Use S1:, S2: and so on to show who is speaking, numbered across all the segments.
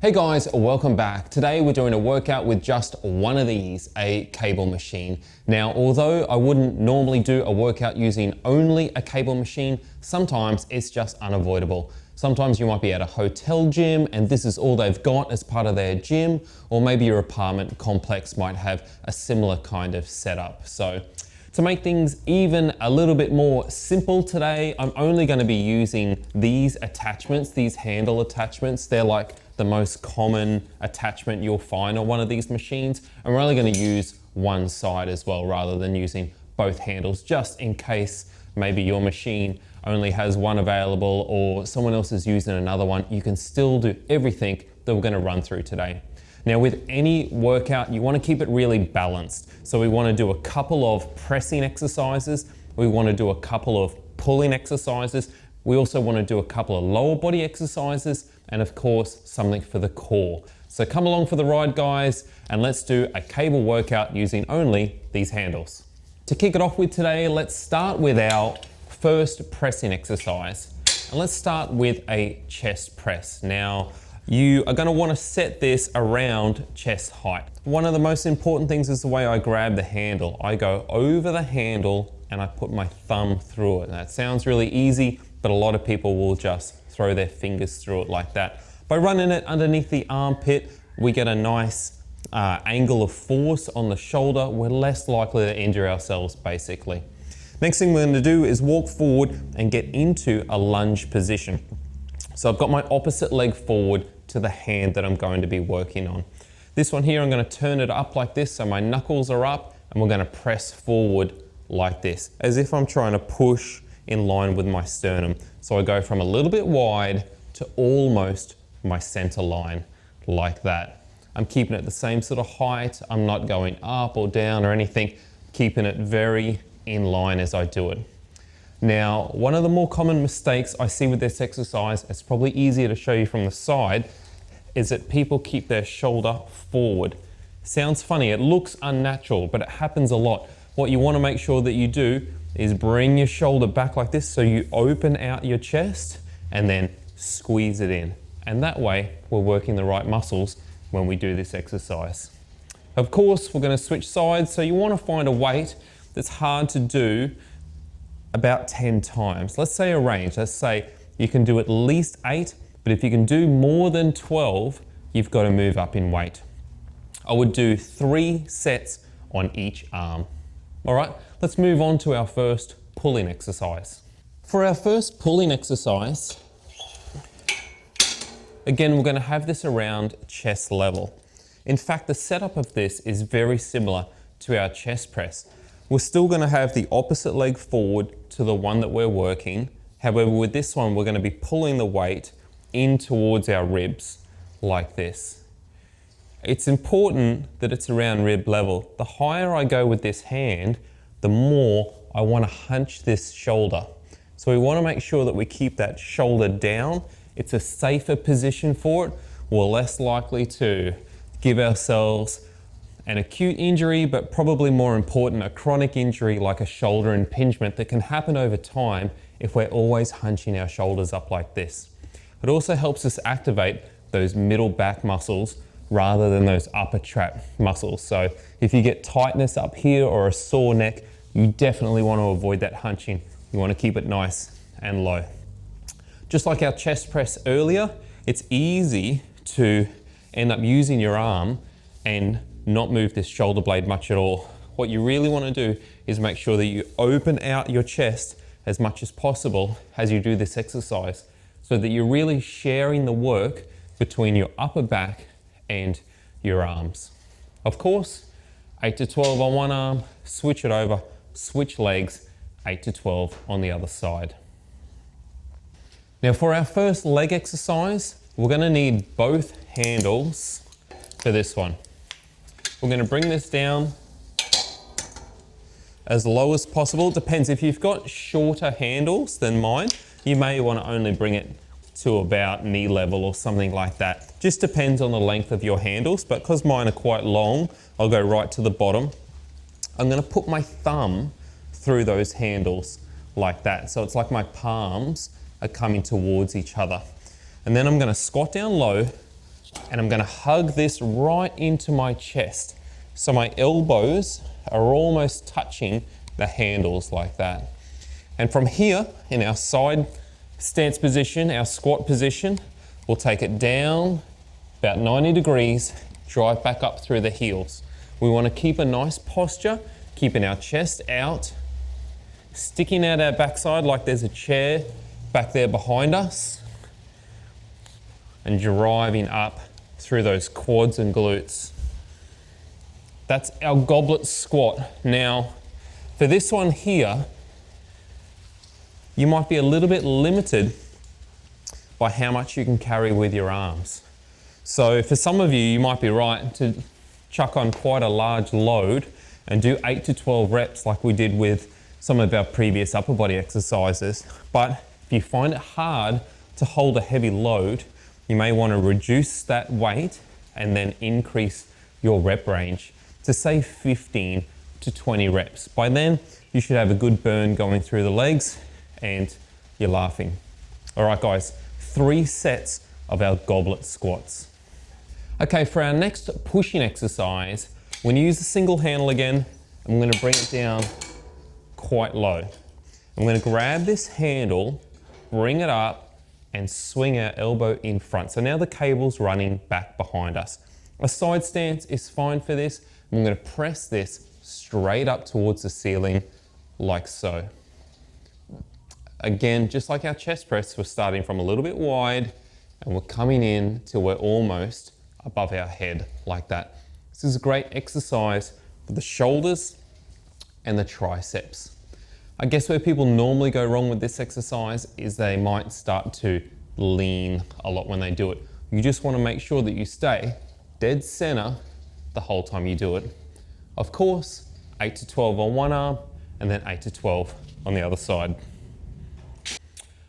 S1: Hey guys, welcome back. Today we're doing a workout with just one of these, a cable machine. Now, although I wouldn't normally do a workout using only a cable machine, sometimes it's just unavoidable. Sometimes you might be at a hotel gym and this is all they've got as part of their gym, or maybe your apartment complex might have a similar kind of setup. So to make things even a little bit more simple today, I'm only going to be using these attachments, these handle attachments. They're like the most common attachment you'll find on one of these machines. And we're only going to use one side as well, rather than using both handles, just in case maybe your machine only has one available or someone else is using another one. You can still do everything that we're going to run through today. Now, with any workout, you want to keep it really balanced. So we want to do a couple of pressing exercises. We want to do a couple of pulling exercises. We also want to do a couple of lower body exercises, and of course, something for the core. So come along for the ride, guys, and let's do a cable workout using only these handles. To kick it off with today, let's start with our first pressing exercise. And let's start with a chest press. Now, you are going to want to set this around chest height. One of the most important things is the way I grab the handle. I go over the handle and I put my thumb through it. That sounds really easy, but a lot of people will just throw their fingers through it like that. By running it underneath the armpit, we get a nice angle of force on the shoulder. We're less likely to injure ourselves, basically. Next thing we're going to do is walk forward and get into a lunge position. So I've got my opposite leg forward to the hand that I'm going to be working on. This one here, I'm going to turn it up like this, so my knuckles are up, and we're going to press forward like this, as if I'm trying to push in line with my sternum. So I go from a little bit wide to almost my center line, like that. I'm keeping it the same sort of height. I'm not going up or down or anything, keeping it very in line as I do it. Now, one of the more common mistakes I see with this exercise, it's probably easier to show you from the side, is that people keep their shoulder forward. Sounds funny, it looks unnatural, but it happens a lot. What you want to make sure that you do is bring your shoulder back like this, so you open out your chest and then squeeze it in. And that way, we're working the right muscles when we do this exercise. Of course, we're going to switch sides, so you want to find a weight that's hard to do about 10 times. Let's say a range. Let's say you can do at least 8, but if you can do more than 12, you've got to move up in weight. I would do 3 sets on each arm. All right, let's move on to our first pulling exercise. For our first pulling exercise, again, we're going to have this around chest level. In fact, the setup of this is very similar to our chest press. We're still going to have the opposite leg forward to the one that we're working. However, with this one, we're going to be pulling the weight in towards our ribs like this. It's important that it's around rib level. The higher I go with this hand, the more I want to hunch this shoulder. So we want to make sure that we keep that shoulder down. It's a safer position for it. We're less likely to give ourselves an acute injury, but probably more important, a chronic injury like a shoulder impingement that can happen over time if we're always hunching our shoulders up like this. It also helps us activate those middle back muscles rather than those upper trap muscles. So if you get tightness up here or a sore neck, you definitely want to avoid that hunching. You want to keep it nice and low. Just like our chest press earlier, it's easy to end up using your arm and not move this shoulder blade much at all. What you really want to do is make sure that you open out your chest as much as possible as you do this exercise, so that you're really sharing the work between your upper back and your arms. Of course, 8 to 12 on one arm, switch it over, switch legs, 8 to 12 on the other side. Now for our first leg exercise, we're going to need both handles for this one. We're going to bring this down as low as possible. It depends, if you've got shorter handles than mine, you may want to only bring it to about knee level or something like that. Just depends on the length of your handles, but because mine are quite long, I'll go right to the bottom. I'm going to put my thumb through those handles like that. So it's like my palms are coming towards each other. And then I'm going to squat down low And I'm gonna hug this right into my chest. So my elbows are almost touching the handles like that. And from here, in our side stance position, our squat position, we'll take it down about 90 degrees, drive back up through the heels. We wanna keep a nice posture, keeping our chest out, sticking out our backside like there's a chair back there behind us, and driving up through those quads and glutes. That's our goblet squat. Now, for this one here, you might be a little bit limited by how much you can carry with your arms. So for some of you, you might be right to chuck on quite a large load and do 8 to 12 reps like we did with some of our previous upper body exercises. But if you find it hard to hold a heavy load, you may want to reduce that weight and then increase your rep range to say 15 to 20 reps. By then, you should have a good burn going through the legs and you're laughing. All right, guys, 3 sets of our goblet squats. Okay, for our next pushing exercise, we're gonna use the single handle again. I'm gonna bring it down quite low. I'm gonna grab this handle, bring it up, and swing our elbow in front. So now the cable's running back behind us. A side stance is fine for this. I'm gonna press this straight up towards the ceiling like so. Again, just like our chest press, we're starting from a little bit wide and we're coming in till we're almost above our head like that. This is a great exercise for the shoulders and the triceps. I guess where people normally go wrong with this exercise is they might start to lean a lot when they do it. You just want to make sure that you stay dead center the whole time you do it. Of course, 8 to 12 on one arm and then 8 to 12 on the other side.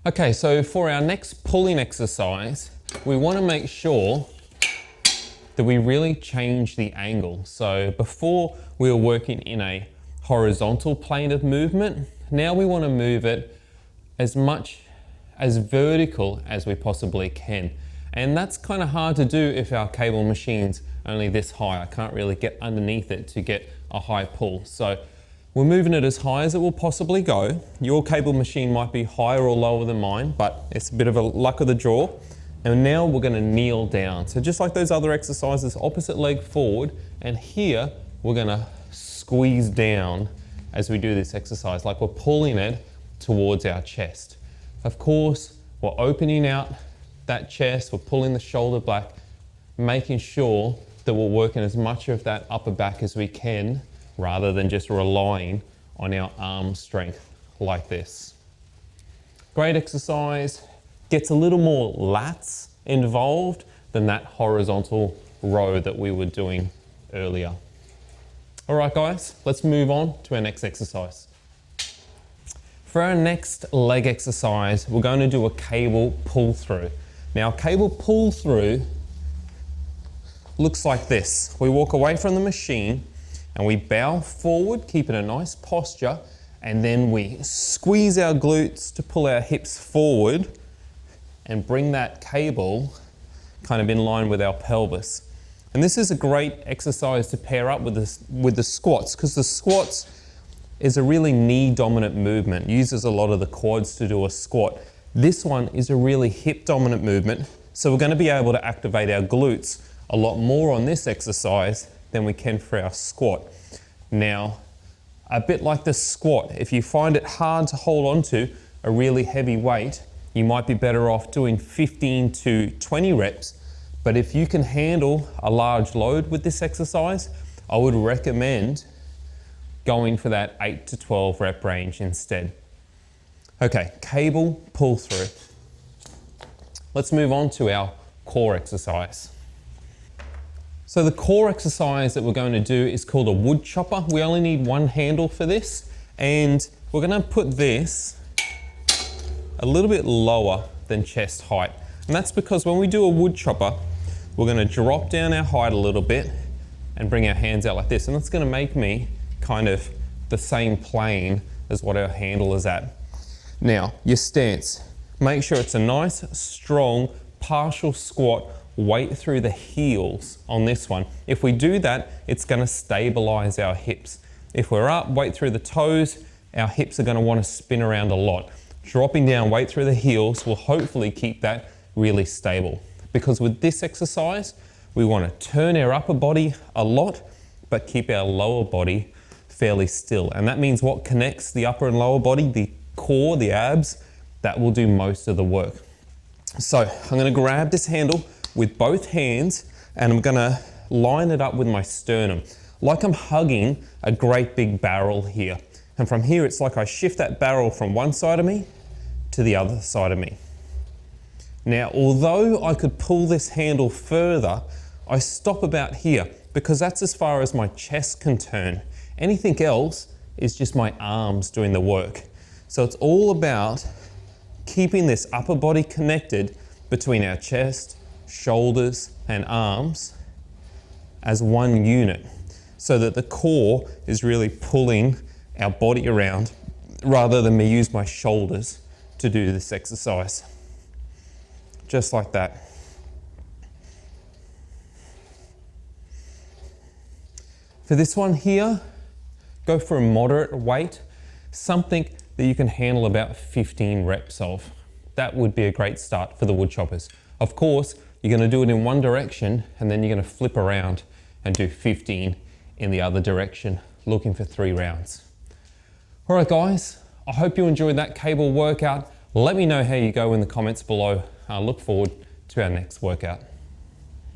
S1: Okay, so for our next pulling exercise, we want to make sure that we really change the angle. So before we were working in a horizontal plane of movement, now we want to move it as much as vertical as we possibly can. And that's kind of hard to do if our cable machine's only this high. I can't really get underneath it to get a high pull. So we're moving it as high as it will possibly go. Your cable machine might be higher or lower than mine, but it's a bit of a luck of the draw. And now we're going to kneel down. So just like those other exercises, opposite leg forward, and here we're going to squeeze down as we do this exercise, like we're pulling it towards our chest. Of course, we're opening out that chest, we're pulling the shoulder back, making sure that we're working as much of that upper back as we can, rather than just relying on our arm strength like this. Great exercise, gets a little more lats involved than that horizontal row that we were doing earlier. All right, guys, let's move on to our next exercise. For our next leg exercise, we're going to do a cable pull through. Now, cable pull through looks like this. We walk away from the machine and we bow forward, keeping a nice posture, and then we squeeze our glutes to pull our hips forward and bring that cable kind of in line with our pelvis. And this is a great exercise to pair up with the squats, because the squats is a really knee dominant movement. It uses a lot of the quads to do a squat. This one is a really hip dominant movement. So we're going to be able to activate our glutes a lot more on this exercise than we can for our squat. Now, a bit like the squat, if you find it hard to hold on to a really heavy weight, you might be better off doing 15 to 20 reps. But if you can handle a large load with this exercise, I would recommend going for that 8 to 12 rep range instead. Okay, cable pull through. Let's move on to our core exercise. So the core exercise that we're going to do is called a woodchopper. We only need one handle for this, and we're going to put this a little bit lower than chest height. And that's because when we do a woodchopper, we're going to drop down our height a little bit and bring our hands out like this. And that's going to make me kind of the same plane as what our handle is at. Now, your stance. Make sure it's a nice, strong, partial squat weight through the heels on this one. If we do that, it's going to stabilize our hips. If we're up, weight through the toes, our hips are going to want to spin around a lot. Dropping down weight through the heels will hopefully keep that really stable. Because with this exercise, we want to turn our upper body a lot, but keep our lower body fairly still. And that means what connects the upper and lower body, the core, the abs, that will do most of the work. So I'm going to grab this handle with both hands and I'm going to line it up with my sternum, like I'm hugging a great big barrel here. And from here, it's like I shift that barrel from one side of me to the other side of me. Now, although I could pull this handle further, I stop about here because that's as far as my chest can turn. Anything else is just my arms doing the work. So it's all about keeping this upper body connected between our chest, shoulders, and arms as one unit, so that the core is really pulling our body around rather than me use my shoulders to do this exercise. Just like that. For this one here, go for a moderate weight, something that you can handle about 15 reps of. That would be a great start for the woodchoppers. Of course, you're going to do it in one direction and then you're going to flip around and do 15 in the other direction, looking for 3 rounds. All right, guys, I hope you enjoyed that cable workout. Let me know how you go in the comments below. I look forward to our next workout.